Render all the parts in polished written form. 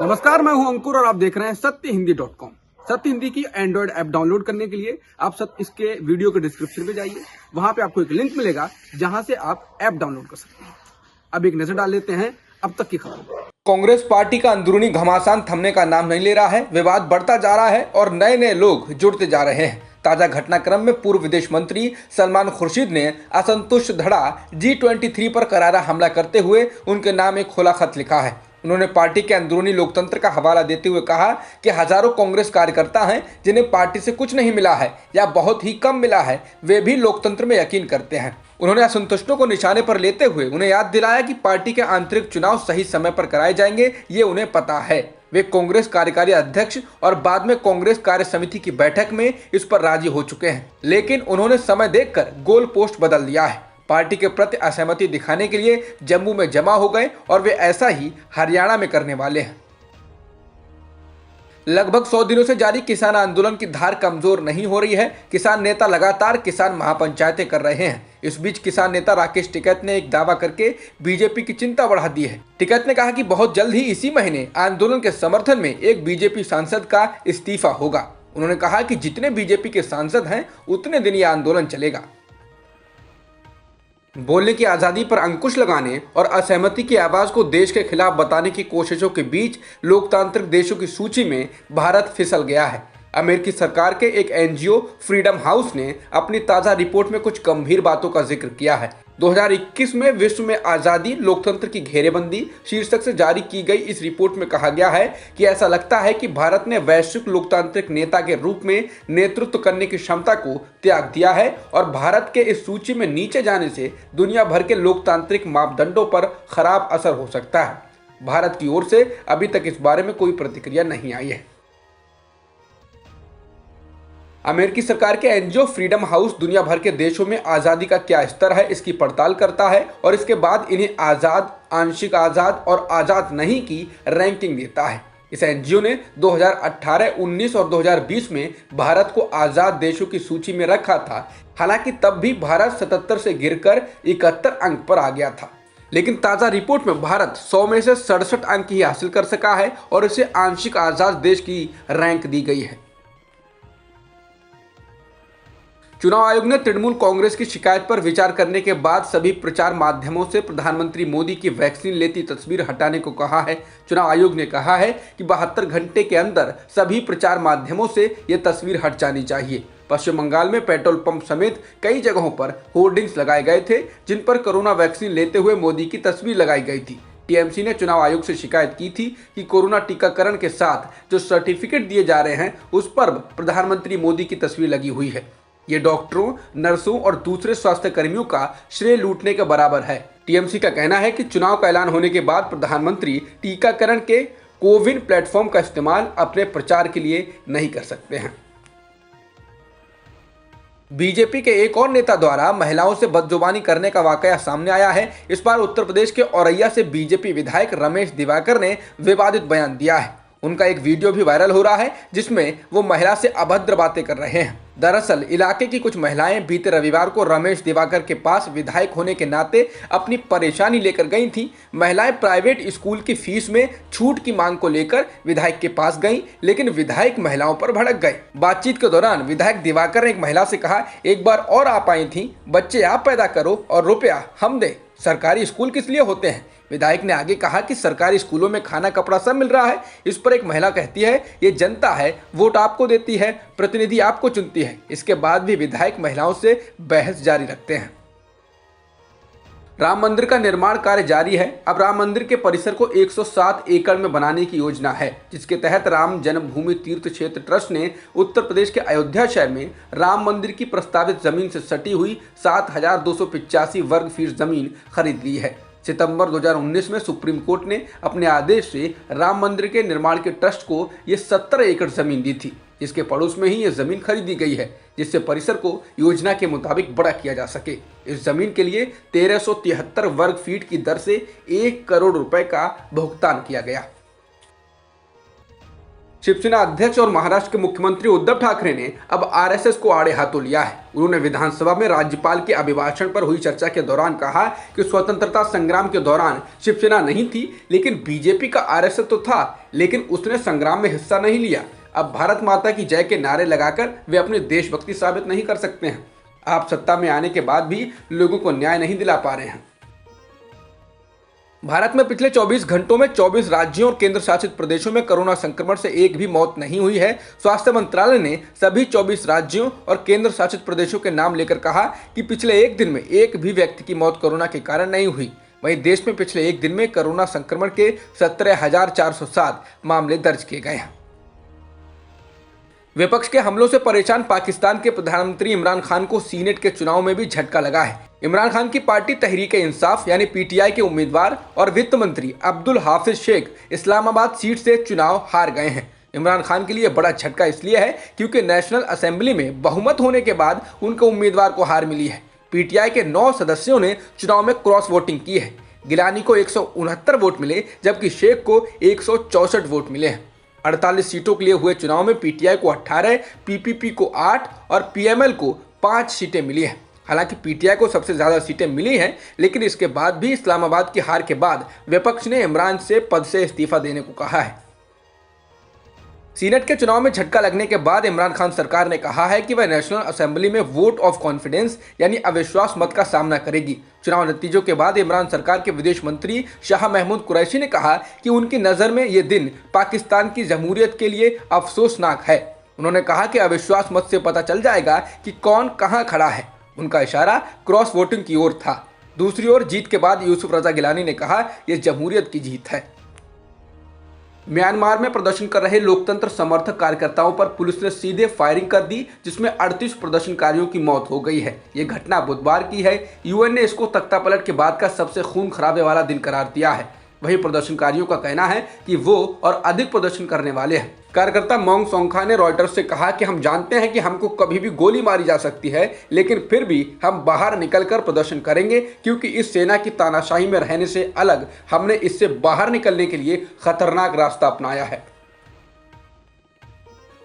नमस्कार, मैं हूं अंकुर और आप देख रहे हैं सत्यहिंदी.com। सत्य हिंदी की एंड्रॉइड ऐप डाउनलोड करने के लिए आप सब इसके वीडियो के डिस्क्रिप्शन में जाइए। वहां पे आपको एक लिंक मिलेगा जहां से आप ऐप डाउनलोड कर सकते हैं। अब एक नजर डाल लेते हैं अब तक की खबर। कांग्रेस पार्टी का अंदरूनी घमासान थमने का नाम नहीं ले रहा है। विवाद बढ़ता जा रहा है और नए नए लोग जुड़ते जा रहे हैं। ताजा घटनाक्रम में पूर्व विदेश मंत्री सलमान खुर्शीद ने असंतुष्ट धड़ा G23 पर करारा हमला करते हुए उनके नाम एक खुला खत लिखा है। उन्होंने पार्टी के अंदरूनी लोकतंत्र का हवाला देते हुए कहा कि हजारों कांग्रेस कार्यकर्ता हैं जिन्हें पार्टी से कुछ नहीं मिला है या बहुत ही कम मिला है, वे भी लोकतंत्र में यकीन करते हैं। उन्होंने असंतुष्टों को निशाने पर लेते हुए उन्हें याद दिलाया कि पार्टी के आंतरिक चुनाव सही समय पर कराए जाएंगे, ये उन्हें पता है। वे कांग्रेस कार्यकारी अध्यक्ष और बाद में कांग्रेस कार्य समिति की बैठक में इस पर राजी हो चुके हैं, लेकिन उन्होंने समय देखकर गोल पोस्ट बदल दिया है। पार्टी के प्रति असहमति दिखाने के लिए जम्मू में जमा हो गए और वे ऐसा ही हरियाणा में करने वाले हैं। लगभग 100 दिनों से जारी किसान आंदोलन की धार कमजोर नहीं हो रही है। किसान नेता लगातार किसान महापंचायतें कर रहे हैं। इस बीच किसान नेता राकेश टिकैत ने एक दावा करके बीजेपी की चिंता बढ़ा दी है। टिकैत ने कहा कि बहुत जल्द ही इसी महीने आंदोलन के समर्थन में एक बीजेपी सांसद का इस्तीफा होगा। उन्होंने कहा कि जितने बीजेपी के सांसद हैं उतने दिन ये आंदोलन चलेगा। बोलने की आज़ादी पर अंकुश लगाने और असहमति की आवाज़ को देश के खिलाफ बताने की कोशिशों के बीच लोकतांत्रिक देशों की सूची में भारत फिसल गया है। अमेरिकी सरकार के एक एनजीओ फ्रीडम हाउस ने अपनी ताज़ा रिपोर्ट में कुछ गंभीर बातों का जिक्र किया है। 2021 में विश्व में आज़ादी लोकतंत्र की घेरेबंदी शीर्षक से जारी की गई इस रिपोर्ट में कहा गया है कि ऐसा लगता है कि भारत ने वैश्विक लोकतांत्रिक नेता के रूप में नेतृत्व करने की क्षमता को त्याग दिया है और भारत के इस सूची में नीचे जाने से दुनिया भर के लोकतांत्रिक मापदंडों पर खराब असर हो सकता है। भारत की ओर से अभी तक इस बारे में कोई प्रतिक्रिया नहीं आई है। अमेरिकी सरकार के एनजीओ फ्रीडम हाउस दुनिया भर के देशों में आज़ादी का क्या स्तर है इसकी पड़ताल करता है और इसके बाद इन्हें आज़ाद, आंशिक आज़ाद और आज़ाद नहीं की रैंकिंग देता है। इस एनजीओ ने 2018, 19 और 2020 में भारत को आज़ाद देशों की सूची में रखा था। हालांकि तब भी भारत 77 से गिरकर 71 अंक पर आ गया था, लेकिन ताज़ा रिपोर्ट में भारत 100 में से 67 अंक ही हासिल कर सका है और इसे आंशिक आज़ाद देश की रैंक दी गई है। चुनाव आयोग ने तृणमूल कांग्रेस की शिकायत पर विचार करने के बाद सभी प्रचार माध्यमों से प्रधानमंत्री मोदी की वैक्सीन लेती तस्वीर हटाने को कहा है। चुनाव आयोग ने कहा है कि 72 घंटे के अंदर सभी प्रचार माध्यमों से ये तस्वीर हट जानी चाहिए। पश्चिम बंगाल में पेट्रोल पंप समेत कई जगहों पर होर्डिंग्स लगाए गए थे जिन पर कोरोना वैक्सीन लेते हुए मोदी की तस्वीर लगाई गई थी। टीएमसी ने चुनाव आयोग से शिकायत की थी कि कोरोना टीकाकरण के साथ जो सर्टिफिकेट दिए जा रहे हैं उस पर प्रधानमंत्री मोदी की तस्वीर लगी हुई है। ये डॉक्टरों, नर्सों और दूसरे स्वास्थ्य कर्मियों का श्रेय लूटने के बराबर है। टीएमसी का कहना है कि चुनाव का ऐलान होने के बाद प्रधानमंत्री टीकाकरण के कोविन प्लेटफॉर्म का इस्तेमाल अपने प्रचार के लिए नहीं कर सकते हैं। बीजेपी के एक और नेता द्वारा महिलाओं से बदजुबानी करने का वाकया सामने आया है। इस बार उत्तर प्रदेश के औरैया से बीजेपी विधायक रमेश दिवाकर ने विवादित बयान दिया है। उनका एक वीडियो भी वायरल हो रहा है जिसमें वो महिला से अभद्र बातें कर रहे हैं। दरअसल इलाके की कुछ महिलाएं बीते रविवार को रमेश दिवाकर के पास विधायक होने के नाते अपनी परेशानी लेकर गई थीं। महिलाएं प्राइवेट स्कूल की फीस में छूट की मांग को लेकर विधायक के पास गईं, लेकिन विधायक महिलाओं पर भड़क गए। बातचीत के दौरान विधायक दिवाकर ने एक महिला से कहा, एक बार और आप आई थी, बच्चे आप पैदा करो और रुपया हम दें, सरकारी स्कूल किस लिए होते हैं। विधायक ने आगे कहा कि सरकारी स्कूलों में खाना कपड़ा सब मिल रहा है। इस पर एक महिला कहती है, ये जनता है, वोट आपको देती है, प्रतिनिधि आपको चुनती है। इसके बाद भी विधायक महिलाओं से बहस जारी रखते हैं। राम मंदिर का निर्माण कार्य जारी है। अब राम मंदिर के परिसर को 107 एकड़ में बनाने की योजना है, जिसके तहत राम जन्मभूमि तीर्थ क्षेत्र ट्रस्ट ने उत्तर प्रदेश के अयोध्या शहर में राम मंदिर की प्रस्तावित जमीन से सटी हुई 7,285 वर्ग फीट जमीन खरीद ली है। सितंबर 2019 में सुप्रीम कोर्ट ने अपने आदेश से राम मंदिर के निर्माण के ट्रस्ट को ये 17 एकड़ जमीन दी थी, जिसके पड़ोस में ही ये जमीन खरीदी गई है, जिससे परिसर को योजना के मुताबिक बड़ा किया जा सके। इस जमीन के लिए 1373 वर्ग फीट की दर से 1 करोड़ रुपए का भुगतान किया गया। शिवसेना अध्यक्ष और महाराष्ट्र के मुख्यमंत्री उद्धव ठाकरे ने अब आरएसएस को आड़े हाथों लिया है। उन्होंने विधानसभा में राज्यपाल के अभिभाषण पर हुई चर्चा के दौरान कहा कि स्वतंत्रता संग्राम के दौरान शिवसेना नहीं थी, लेकिन बीजेपी का आरएसएस तो था, लेकिन उसने संग्राम में हिस्सा नहीं लिया। अब भारत माता की जय के नारे लगाकर वे अपनी देशभक्ति साबित नहीं कर सकते हैं। आप सत्ता में आने के बाद भी लोगों को न्याय नहीं दिला पा रहे हैं। भारत में पिछले 24 घंटों में 24 राज्यों और केंद्र शासित प्रदेशों में कोरोना संक्रमण से एक भी मौत नहीं हुई है। स्वास्थ्य मंत्रालय ने सभी 24 राज्यों और केंद्र शासित प्रदेशों के नाम लेकर कहा कि पिछले एक दिन में एक भी व्यक्ति की मौत कोरोना के कारण नहीं हुई। वहीं देश में पिछले एक दिन में कोरोना संक्रमण के 17,407 मामले दर्ज किए गए हैं। विपक्ष के हमलों से परेशान पाकिस्तान के प्रधानमंत्री इमरान खान को सीनेट के चुनाव में भी झटका लगा है। इमरान खान की पार्टी तहरीक इंसाफ यानी पीटीआई के उम्मीदवार और वित्त मंत्री अब्दुल हाफिज शेख इस्लामाबाद सीट से चुनाव हार गए हैं। इमरान खान के लिए बड़ा झटका इसलिए है क्योंकि नेशनल असेंबली में बहुमत होने के बाद उनके उम्मीदवार को हार मिली है। पीटीआई के 9 सदस्यों ने चुनाव में क्रॉस वोटिंग की है। गिलानी को 169 वोट मिले, जबकि शेख को 164 वोट मिले हैं। 48 सीटों के लिए हुए चुनाव में पीटीआई को 18, पीपीपी को 8 और पीएमएल को 5 सीटें मिली हैं। हालांकि पीटीआई को सबसे ज्यादा सीटें मिली हैं, लेकिन इसके बाद भी इस्लामाबाद की हार के बाद विपक्ष ने इमरान से पद से इस्तीफा देने को कहा है। सीनेट के चुनाव में झटका लगने के बाद इमरान खान सरकार ने कहा है कि वह नेशनल असेंबली में वोट ऑफ कॉन्फिडेंस यानी अविश्वास मत का सामना करेगी। चुनाव नतीजों के बाद इमरान सरकार के विदेश मंत्री शाह महमूद कुरैशी ने कहा कि उनकी नज़र में ये दिन पाकिस्तान की जमहूरियत के लिए अफसोसनाक है। उन्होंने कहा कि अविश्वास मत से पता चल जाएगा कि कौन कहां खड़ा है। उनका इशारा क्रॉस वोटिंग की ओर था। दूसरी ओर जीत के बाद यूसुफ रजा गिलानी ने कहा यह जमहूरियत की जीत है। म्यांमार में प्रदर्शन कर रहे लोकतंत्र समर्थक कार्यकर्ताओं पर पुलिस ने सीधे फायरिंग कर दी, जिसमें 38 प्रदर्शनकारियों की मौत हो गई है। ये घटना बुधवार की है। यूएन ने इसको तख्तापलट के बाद का सबसे खून खराबे वाला दिन करार दिया है। वहीं प्रदर्शनकारियों का कहना है कि वो और अधिक प्रदर्शन करने वाले हैं। कार्यकर्ता मोंग सोंखा ने रॉयटर्स से कहा कि हम जानते हैं कि हमको कभी भी गोली मारी जा सकती है, लेकिन फिर भी हम बाहर निकलकर प्रदर्शन करेंगे, क्योंकि इस सेना की तानाशाही में रहने से अलग हमने इससे बाहर निकलने के लिए खतरनाक रास्ता अपनाया है।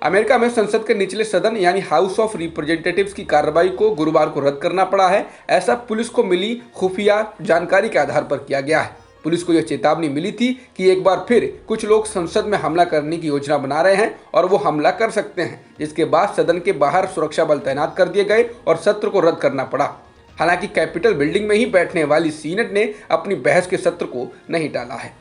अमेरिका में संसद के निचले सदन यानी हाउस ऑफ रिप्रेजेंटेटिव्स की कार्रवाई को गुरुवार को रद्द करना पड़ा है। ऐसा पुलिस को मिली खुफिया जानकारी के आधार पर किया गया है। पुलिस को यह चेतावनी मिली थी कि एक बार फिर कुछ लोग संसद में हमला करने की योजना बना रहे हैं और वो हमला कर सकते हैं। इसके बाद सदन के बाहर सुरक्षा बल तैनात कर दिए गए और सत्र को रद्द करना पड़ा। हालांकि कैपिटल बिल्डिंग में ही बैठने वाली सीनेट ने अपनी बहस के सत्र को नहीं टाला है।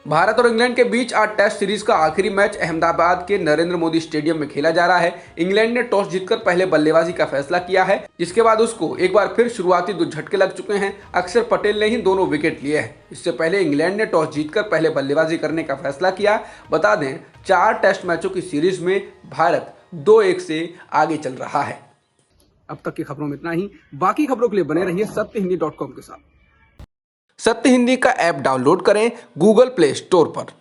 भारत और इंग्लैंड के बीच आज टेस्ट सीरीज का आखिरी मैच अहमदाबाद के नरेंद्र मोदी स्टेडियम में खेला जा रहा है। इंग्लैंड ने टॉस जीतकर पहले बल्लेबाजी का फैसला किया है, जिसके बाद उसको एक बार फिर शुरुआती 2 झटके लग चुके हैं। अक्षर पटेल ने ही दोनों विकेट लिए हैं। इससे पहले इंग्लैंड ने टॉस जीतकर पहले बल्लेबाजी करने का फैसला किया। बता दें, 4 टेस्ट मैचों की सीरीज में भारत 2-1 से आगे चल रहा है। अब तक की खबरों में इतना ही। बाकी खबरों के लिए बने रहिए सत्यहिंदी.com के साथ। सत्य हिंदी का ऐप डाउनलोड करें गूगल प्ले स्टोर पर।